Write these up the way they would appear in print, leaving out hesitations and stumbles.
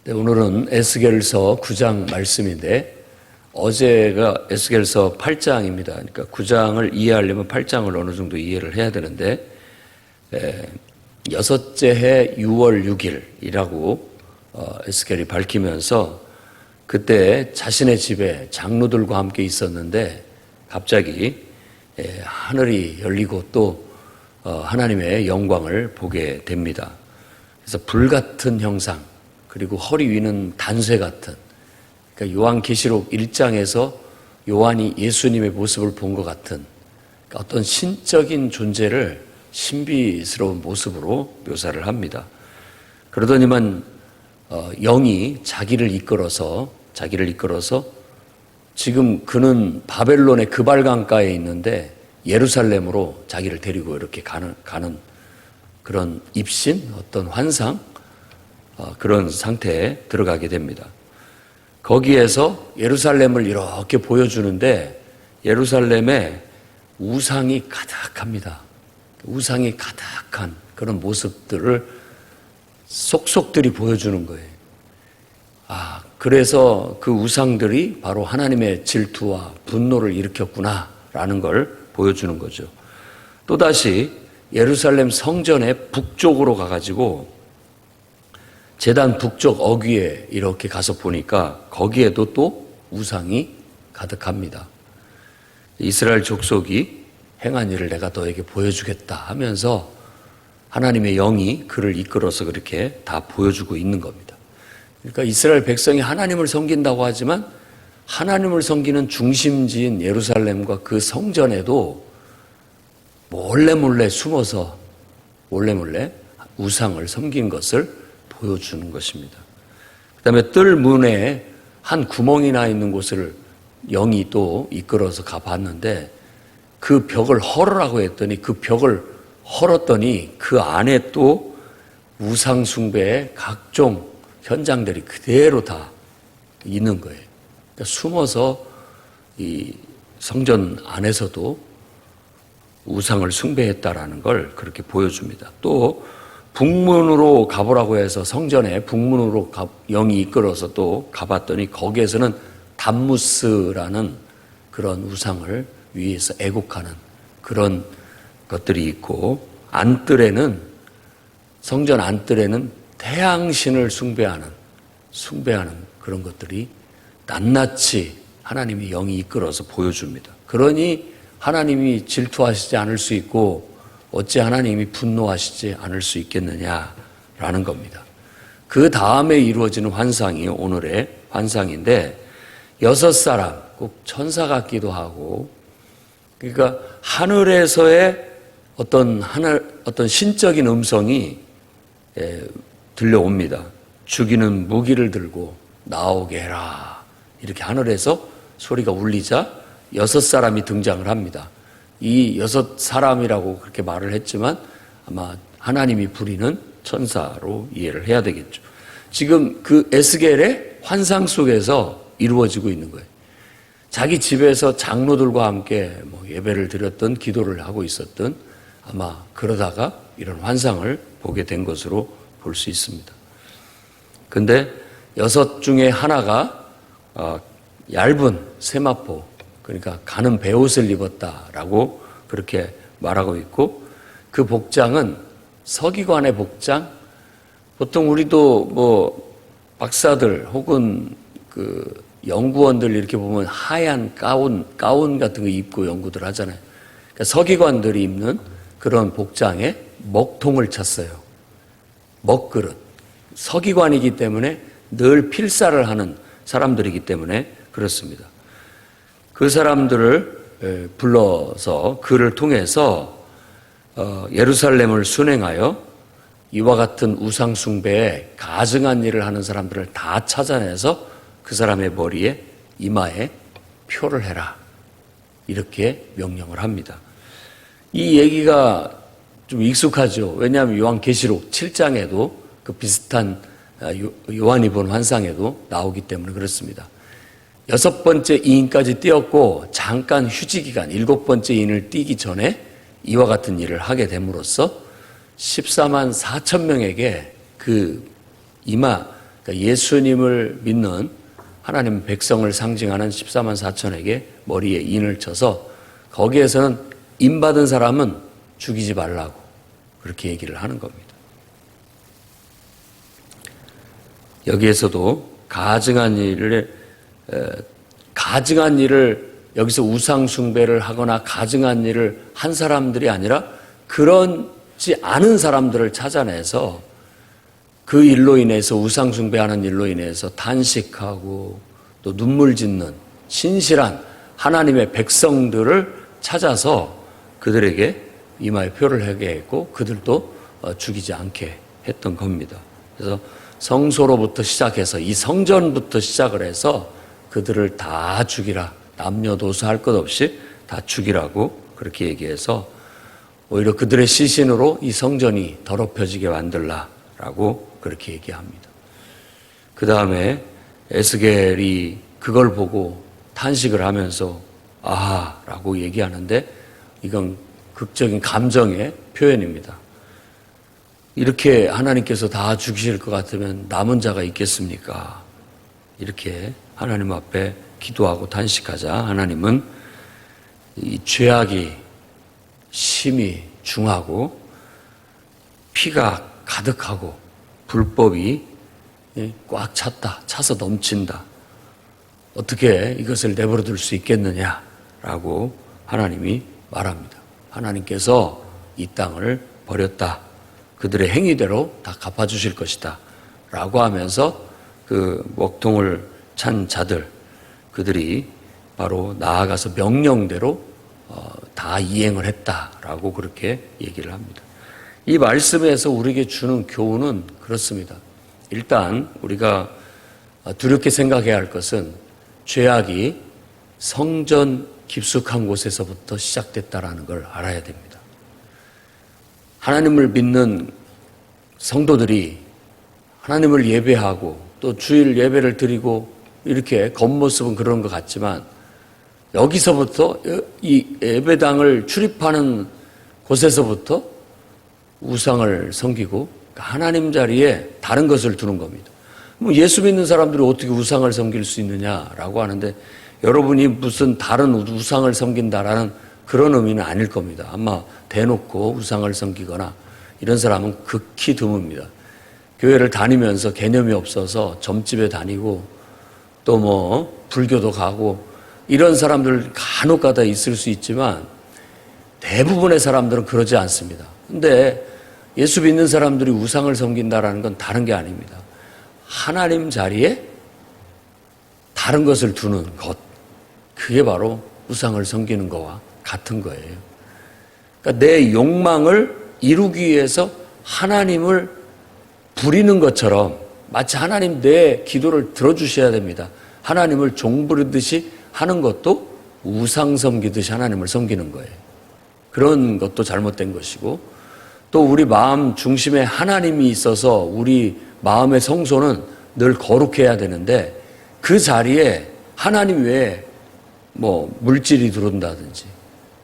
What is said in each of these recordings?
네, 오늘은 에스겔서 9장 말씀인데 어제가 에스겔서 8장입니다. 그러니까 9장을 이해하려면 8장을 어느 정도 이해를 해야 되는데 여섯째 해 6월 6일이라고 에스겔이 밝히면서 그때 자신의 집에 장로들과 함께 있었는데 갑자기 하늘이 열리고 또 하나님의 영광을 보게 됩니다. 그래서 불같은 형상 그리고 허리 위는 단쇠 같은, 그러니까 요한계시록 1장에서 요한이 예수님의 모습을 본 것 같은, 그러니까 어떤 신적인 존재를 신비스러운 모습으로 묘사를 합니다. 그러더니만 영이 자기를 이끌어서 지금 그는 바벨론의 그발강가에 있는데 예루살렘으로 자기를 데리고 이렇게 가는 그런 입신, 어떤 환상, 그런 상태에 들어가게 됩니다. 거기에서 예루살렘을 이렇게 보여주는데 예루살렘에 우상이 가득합니다. 우상이 가득한 그런 모습들을 속속들이 보여주는 거예요. 그래서 그 우상들이 바로 하나님의 질투와 분노를 일으켰구나라는 걸 보여주는 거죠. 또다시 예루살렘 성전의 북쪽으로 가가지고 제단 북쪽 어귀에 이렇게 가서 보니까 거기에도 또 우상이 가득합니다. 이스라엘 족속이 행한 일을 내가 너에게 보여주겠다 하면서 하나님의 영이 그를 이끌어서 그렇게 다 보여주고 있는 겁니다. 그러니까 이스라엘 백성이 하나님을 섬긴다고 하지만 하나님을 섬기는 중심지인 예루살렘과 그 성전에도 몰래 숨어서 몰래 우상을 섬긴 것을 보여주는 것입니다. 그 다음에 뜰 문에 한 구멍이 나 있는 곳을 영이 또 이끌어서 가봤는데 그 벽을 헐으라고 했더니 그 벽을 헐었더니 그 안에 또 우상 숭배의 각종 현장들이 그대로 다 있는 거예요. 그러니까 숨어서 이 성전 안에서도 우상을 숭배했다라는 걸 그렇게 보여줍니다. 또 북문으로 가보라고 해서 성전에 북문으로 영이 이끌어서 또 가봤더니 거기에서는 담무스라는 그런 우상을 위에서 애곡하는 그런 것들이 있고 성전 안뜰에는 태양신을 숭배하는 그런 것들이 낱낱이 하나님의 영이 이끌어서 보여줍니다. 그러니 하나님이 질투하시지 않을 수 있고 어찌 하나님이 분노하시지 않을 수 있겠느냐라는 겁니다. 그 다음에 이루어지는 환상이 오늘의 환상인데 6사람, 꼭 천사 같기도 하고, 그러니까 하늘에서의 어떤 신적인 음성이 들려옵니다. 죽이는 무기를 들고 나오게 해라. 이렇게 하늘에서 소리가 울리자 6사람이 등장을 합니다. 이 6사람이라고 그렇게 말을 했지만 아마 하나님이 부리는 천사로 이해를 해야 되겠죠. 지금 그 에스겔의 환상 속에서 이루어지고 있는 거예요. 자기 집에서 장로들과 함께 예배를 드렸던, 기도를 하고 있었던, 아마 그러다가 이런 환상을 보게 된 것으로 볼 수 있습니다. 근데 6 중에 하나가 얇은 세마포, 그러니까 가는 베옷을 입었다라고 그렇게 말하고 있고, 그 복장은 서기관의 복장, 보통 우리도 박사들 혹은 그 연구원들 이렇게 보면 하얀 가운 같은 거 입고 연구들 하잖아요. 그러니까 서기관들이 입는 그런 복장에 먹통을 찼어요. 먹그릇. 서기관이기 때문에 늘 필사를 하는 사람들이기 때문에 그렇습니다. 그 사람들을 불러서 그를 통해서 예루살렘을 순행하여 이와 같은 우상 숭배에 가증한 일을 하는 사람들을 다 찾아내서 그 사람의 머리에 이마에 표를 해라. 이렇게 명령을 합니다. 이 얘기가 좀 익숙하죠. 왜냐하면 요한계시록 7장에도 그 비슷한 요한이 본 환상에도 나오기 때문에 그렇습니다. 6번째 이인까지 띄었고 잠깐 휴지기간 7번째 이인을 띄기 전에 이와 같은 일을 하게 됨으로써 14만 4천 명에게 그 이마 그러니까 예수님을 믿는 하나님 백성을 상징하는 14만 4천에게 머리에 인을 쳐서 거기에서는 인 받은 사람은 죽이지 말라고 그렇게 얘기를 하는 겁니다. 여기에서도 가증한 일을 여기서 우상 숭배를 하거나 가증한 일을 한 사람들이 아니라 그렇지 않은 사람들을 찾아내서 그 일로 인해서 우상 숭배하는 일로 인해서 탄식하고 또 눈물 짓는 신실한 하나님의 백성들을 찾아서 그들에게 이마에 표를 하게 했고 그들도 죽이지 않게 했던 겁니다. 그래서 성소로부터 시작해서 이 성전부터 시작을 해서 그들을 다 죽이라. 남녀노소 할 것 없이 다 죽이라고 그렇게 얘기해서 오히려 그들의 시신으로 이 성전이 더럽혀지게 만들라라고 그렇게 얘기합니다. 그 다음에 에스겔이 그걸 보고 탄식을 하면서 아하라고 얘기하는데 이건 극적인 감정의 표현입니다. 이렇게 하나님께서 다 죽이실 것 같으면 남은 자가 있겠습니까? 이렇게 하나님 앞에 기도하고 탄식하자 하나님은 이 죄악이 심히 중하고 피가 가득하고 불법이 꽉 차서 넘친다. 어떻게 이것을 내버려둘 수 있겠느냐라고 하나님이 말합니다. 하나님께서 이 땅을 버렸다. 그들의 행위대로 다 갚아주실 것이다. 라고 하면서 그 먹통을 찬 자들, 그들이 바로 나아가서 명령대로 다 이행을 했다라고 그렇게 얘기를 합니다. 이 말씀에서 우리에게 주는 교훈은 그렇습니다. 일단 우리가 두렵게 생각해야 할 것은 죄악이 성전 깊숙한 곳에서부터 시작됐다라는 걸 알아야 됩니다. 하나님을 믿는 성도들이 하나님을 예배하고 또 주일 예배를 드리고 이렇게 겉모습은 그런 것 같지만 여기서부터 이 예배당을 출입하는 곳에서부터 우상을 섬기고 하나님 자리에 다른 것을 두는 겁니다. 예수 믿는 사람들이 어떻게 우상을 섬길 수 있느냐라고 하는데 여러분이 무슨 다른 우상을 섬긴다라는 그런 의미는 아닐 겁니다. 아마 대놓고 우상을 섬기거나 이런 사람은 극히 드뭅니다. 교회를 다니면서 개념이 없어서 점집에 다니고 또 불교도 가고 이런 사람들 간혹 가다 있을 수 있지만 대부분의 사람들은 그러지 않습니다. 근데 예수 믿는 사람들이 우상을 섬긴다라는 건 다른 게 아닙니다. 하나님 자리에 다른 것을 두는 것, 그게 바로 우상을 섬기는 거와 같은 거예요. 그러니까 내 욕망을 이루기 위해서 하나님을 부리는 것처럼 마치 하나님 내 기도를 들어주셔야 됩니다. 하나님을 종부르듯이 하는 것도 우상 섬기듯이 하나님을 섬기는 거예요. 그런 것도 잘못된 것이고 또 우리 마음 중심에 하나님이 있어서 우리 마음의 성소는 늘 거룩해야 되는데 그 자리에 하나님 외에 물질이 들어온다든지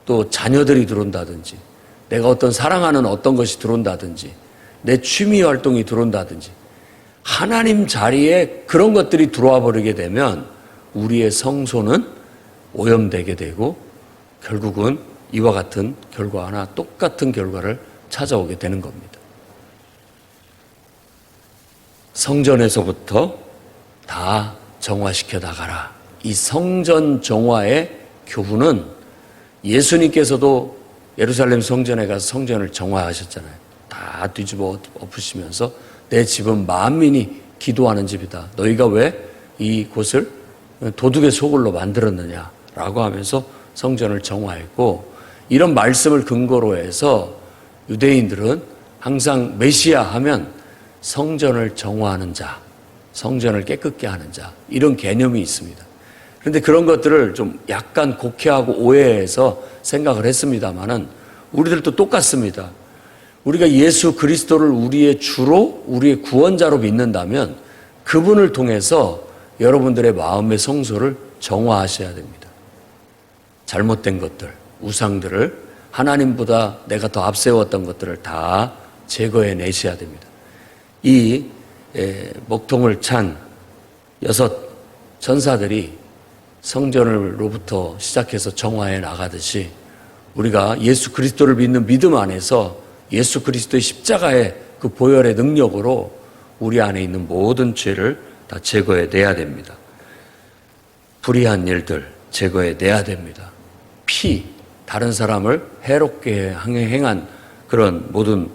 또 자녀들이 들어온다든지 내가 어떤 사랑하는 어떤 것이 들어온다든지 내 취미 활동이 들어온다든지 하나님 자리에 그런 것들이 들어와 버리게 되면 우리의 성소는 오염되게 되고 결국은 이와 같은 결과나 똑같은 결과를 찾아오게 되는 겁니다. 성전에서부터 다 정화시켜 나가라. 이 성전 정화의 교훈은 예수님께서도 예루살렘 성전에 가서 성전을 정화하셨잖아요. 다 뒤집어 엎으시면서 내 집은 만민이 기도하는 집이다. 너희가 왜 이곳을 도둑의 소굴로 만들었느냐라고 하면서 성전을 정화했고 이런 말씀을 근거로 해서 유대인들은 항상 메시아 하면 성전을 정화하는 자, 성전을 깨끗게 하는 자 이런 개념이 있습니다. 그런데 그런 것들을 좀 약간 곡해하고 오해해서 생각을 했습니다마는 우리들도 똑같습니다. 우리가 예수 그리스도를 우리의 주로 우리의 구원자로 믿는다면 그분을 통해서 여러분들의 마음의 성소를 정화하셔야 됩니다. 잘못된 것들, 우상들을 하나님보다 내가 더 앞세웠던 것들을 다 제거해 내셔야 됩니다. 이 목통을 찬 6 천사들이 성전으로부터 시작해서 정화해 나가듯이 우리가 예수 그리스도를 믿는 믿음 안에서 예수 그리스도의 십자가의 그 보혈의 능력으로 우리 안에 있는 모든 죄를 다 제거해 내야 됩니다. 불의한 일들 제거해 내야 됩니다. 다른 사람을 해롭게 행한 그런 모든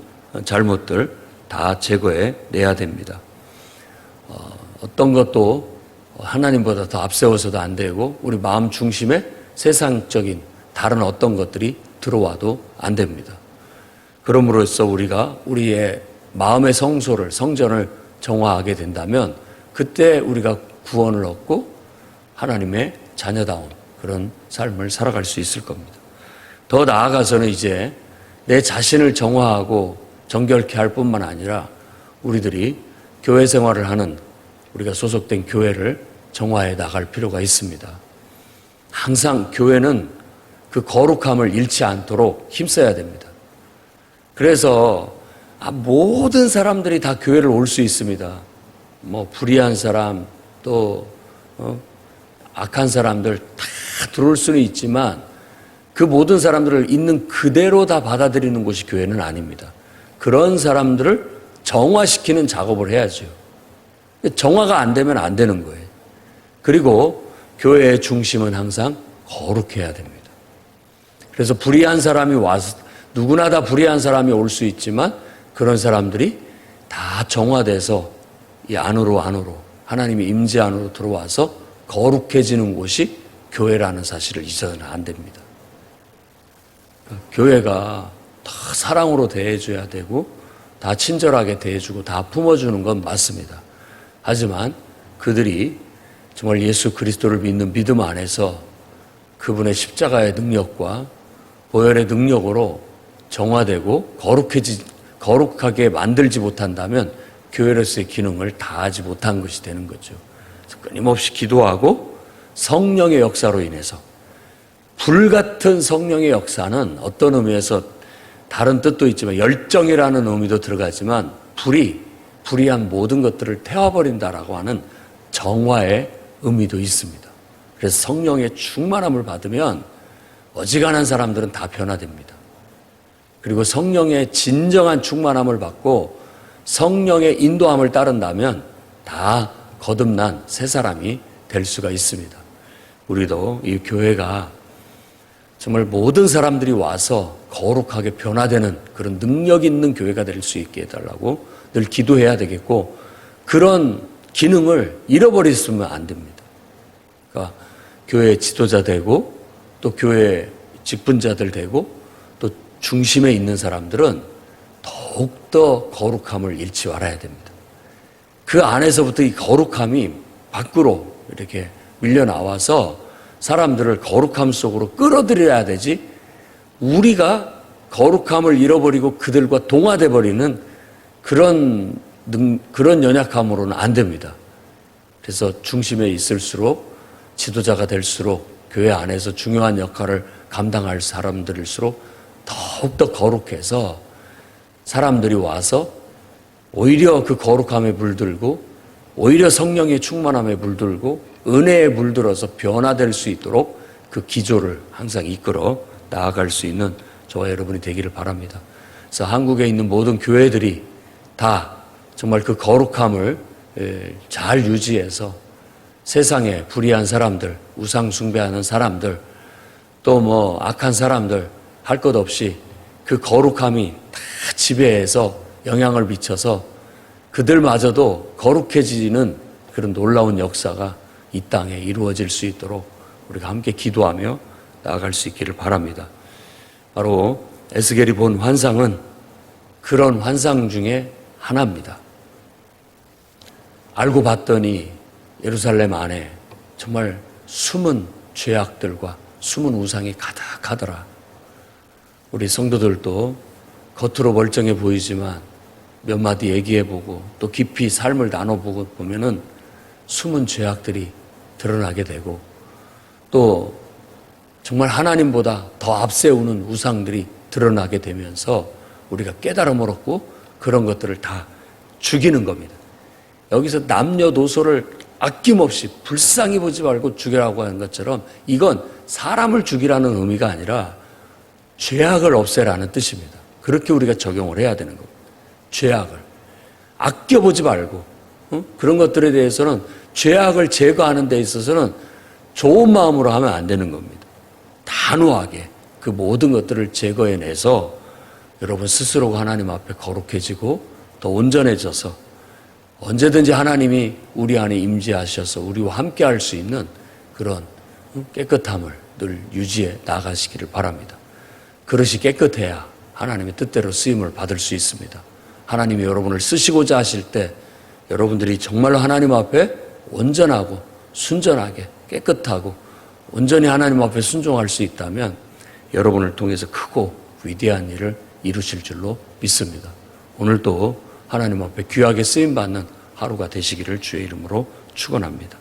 잘못들 다 제거해 내야 됩니다. 어떤 것도 하나님보다 더 앞세워서도 안 되고 우리 마음 중심에 세상적인 다른 어떤 것들이 들어와도 안 됩니다. 그럼으로써 우리가 우리의 마음의 성전을 정화하게 된다면 그때 우리가 구원을 얻고 하나님의 자녀다운 그런 삶을 살아갈 수 있을 겁니다. 더 나아가서는 이제 내 자신을 정화하고 정결케 할 뿐만 아니라 우리들이 교회 생활을 하는 우리가 소속된 교회를 정화해 나갈 필요가 있습니다. 항상 교회는 그 거룩함을 잃지 않도록 힘써야 됩니다. 그래서 모든 사람들이 다 교회를 올 수 있습니다. 불의한 사람 또 악한 사람들 다 들어올 수는 있지만 그 모든 사람들을 있는 그대로 다 받아들이는 곳이 교회는 아닙니다. 그런 사람들을 정화시키는 작업을 해야죠. 정화가 안 되면 안 되는 거예요. 그리고 교회의 중심은 항상 거룩해야 됩니다. 그래서 불의한 사람이 와서 누구나 다 불의한 사람이 올 수 있지만 그런 사람들이 다 정화돼서 이 안으로 하나님의 임재 안으로 들어와서 거룩해지는 곳이 교회라는 사실을 잊어서는 안 됩니다. 교회가 다 사랑으로 대해줘야 되고 다 친절하게 대해주고 다 품어주는 건 맞습니다. 하지만 그들이 정말 예수 그리스도를 믿는 믿음 안에서 그분의 십자가의 능력과 보혈의 능력으로 정화되고 거룩하게 만들지 못한다면 교회로서의 기능을 다하지 못한 것이 되는 거죠. 그래서 끊임없이 기도하고 성령의 역사로 인해서 불같은 성령의 역사는 어떤 의미에서 다른 뜻도 있지만 열정이라는 의미도 들어가지만 불의한 모든 것들을 태워버린다라고 하는 정화의 의미도 있습니다. 그래서 성령의 충만함을 받으면 어지간한 사람들은 다 변화됩니다. 그리고 성령의 진정한 충만함을 받고 성령의 인도함을 따른다면 다 거듭난 새 사람이 될 수가 있습니다. 우리도 이 교회가 정말 모든 사람들이 와서 거룩하게 변화되는 그런 능력 있는 교회가 될 수 있게 해달라고 늘 기도해야 되겠고 그런 기능을 잃어버렸으면 안 됩니다. 그러니까 교회 지도자 되고 또 교회 직분자들 되고 또 중심에 있는 사람들은 더욱더 거룩함을 잃지 말아야 됩니다. 그 안에서부터 이 거룩함이 밖으로 이렇게 밀려나와서 사람들을 거룩함 속으로 끌어들여야 되지 우리가 거룩함을 잃어버리고 그들과 동화돼 버리는 그런 연약함으로는 안 됩니다. 그래서 중심에 있을수록 지도자가 될수록 교회 안에서 중요한 역할을 감당할 사람들일수록 더욱더 거룩해서 사람들이 와서 오히려 그 거룩함에 물들고 오히려 성령의 충만함에 물들고 은혜에 물들어서 변화될 수 있도록 그 기조를 항상 이끌어 나아갈 수 있는 저와 여러분이 되기를 바랍니다. 그래서 한국에 있는 모든 교회들이 다 정말 그 거룩함을 잘 유지해서 세상에 불의한 사람들, 우상 숭배하는 사람들, 또 악한 사람들 할 것 없이 그 거룩함이 다 지배해서 영향을 미쳐서 그들마저도 거룩해지는 그런 놀라운 역사가 이 땅에 이루어질 수 있도록 우리가 함께 기도하며 나아갈 수 있기를 바랍니다. 바로 에스겔이 본 환상은 그런 환상 중에 하나입니다. 알고 봤더니 예루살렘 안에 정말 숨은 죄악들과 숨은 우상이 가득하더라. 우리 성도들도 겉으로 멀쩡해 보이지만 몇 마디 얘기해보고 또 깊이 삶을 나눠보고 보면은 숨은 죄악들이 드러나게 되고 또 정말 하나님보다 더 앞세우는 우상들이 드러나게 되면서 우리가 깨달음을 얻고 그런 것들을 다 죽이는 겁니다. 여기서 남녀노소를 아낌없이 불쌍히 보지 말고 죽이라고 하는 것처럼 이건 사람을 죽이라는 의미가 아니라 죄악을 없애라는 뜻입니다. 그렇게 우리가 적용을 해야 되는 겁니다. 죄악을. 아껴보지 말고 그런 것들에 대해서는 죄악을 제거하는 데 있어서는 좋은 마음으로 하면 안 되는 겁니다. 단호하게 그 모든 것들을 제거해내서 여러분 스스로가 하나님 앞에 거룩해지고 더 온전해져서 언제든지 하나님이 우리 안에 임재하셔서 우리와 함께 할 수 있는 그런 깨끗함을 늘 유지해 나가시기를 바랍니다. 그릇이 깨끗해야 하나님의 뜻대로 쓰임을 받을 수 있습니다. 하나님이 여러분을 쓰시고자 하실 때 여러분들이 정말로 하나님 앞에 온전하고 순전하게 깨끗하고 온전히 하나님 앞에 순종할 수 있다면 여러분을 통해서 크고 위대한 일을 이루실 줄로 믿습니다. 오늘도 하나님 앞에 귀하게 쓰임받는 하루가 되시기를 주의 이름으로 축원합니다.